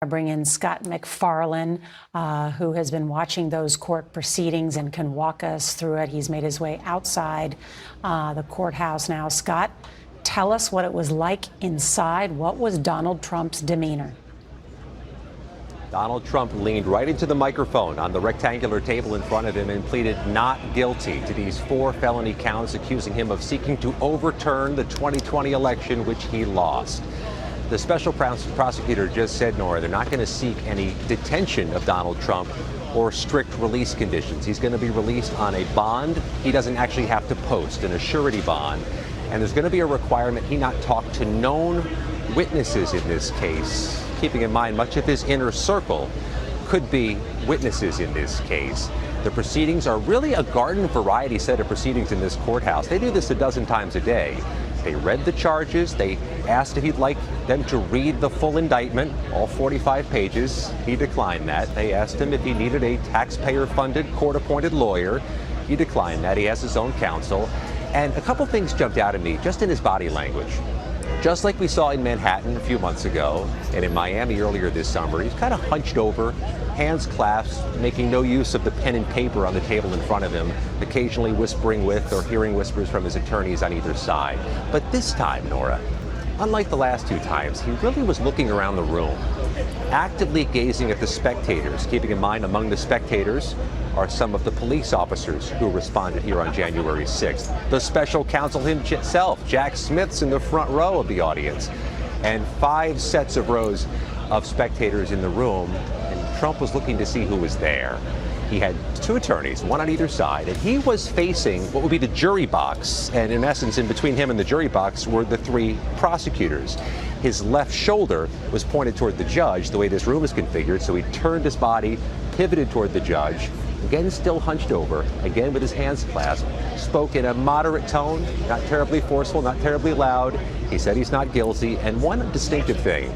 I bring in Scott McFarlane, who has been watching those court proceedings and can walk us through it. He's made his way outside the courthouse now. Scott, tell us what it was like inside. What was Donald Trump's demeanor? Donald Trump leaned right into the microphone on the rectangular table in front of him and pleaded not guilty to these 4 felony counts accusing him of seeking to overturn the 2020 election, which he lost. The special prosecutor just said, Nora, they're not going to seek any detention of Donald Trump or strict release conditions. He's going to be released on a bond he doesn't actually have to post, an surety bond. And there's going to be a requirement he not talk to known witnesses in this case, keeping in mind much of his inner circle could be witnesses in this case. The proceedings are really a garden variety set of proceedings in this courthouse. They do this a dozen times a day. They read the charges. They asked if he'd like them to read the full indictment, all 45 pages. He declined that. They asked him if he needed a taxpayer-funded, court-appointed lawyer. He declined that. He has his own counsel. And a couple things jumped out at me just in his body language. Just like we saw in Manhattan a few months ago and in Miami earlier this summer, he's kind of hunched over, hands clasped, making no use of the pen and paper on the table in front of him, occasionally whispering with or hearing whispers from his attorneys on either side. But this time, Nora, unlike the last 2 times, he really was looking around the room, actively gazing at the spectators, keeping in mind among the spectators are some of the police officers who responded here on January 6th. The special counsel himself, Jack Smith's in the front row of the audience, and 5 sets of rows of spectators in the room, and Trump was looking to see who was there. He had 2 attorneys, one on either side, and he was facing what would be the jury box, and in essence, in between him and the jury box were the 3 prosecutors. His left shoulder was pointed toward the judge, the way this room is configured, so he turned his body, pivoted toward the judge, again still hunched over, again with his hands clasped, spoke in a moderate tone, not terribly forceful, not terribly loud. He said he's not guilty, and one distinctive thing,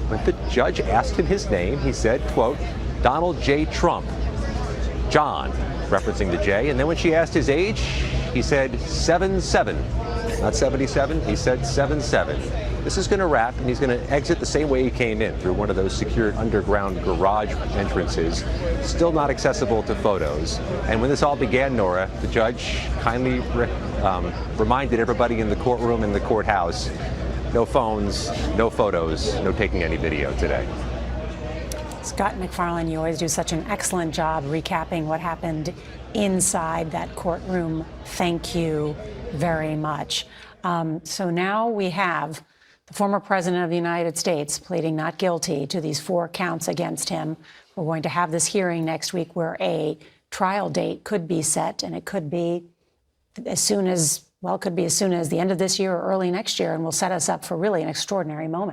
when the judge asked him his name, he said, quote, Donald J. Trump. John, referencing the J, and then when she asked his age, he said 77, not 77, he said 77. This is going to wrap, and he's going to exit the same way he came in, through one of those secured underground garage entrances, still not accessible to photos. And when this all began, Nora, the judge kindly reminded everybody in the courtroom and the courthouse, no phones, no photos, no taking any video today. Scott McFarlane, you always do such an excellent job recapping what happened inside that courtroom. Thank you very much. So now we have the former president of the United States pleading not guilty to these 4 counts against him. We're going to have this hearing next week where a trial date could be set, and it could be as soon as, well, it could be as soon as the end of this year or early next year, and will set us up for really an extraordinary moment.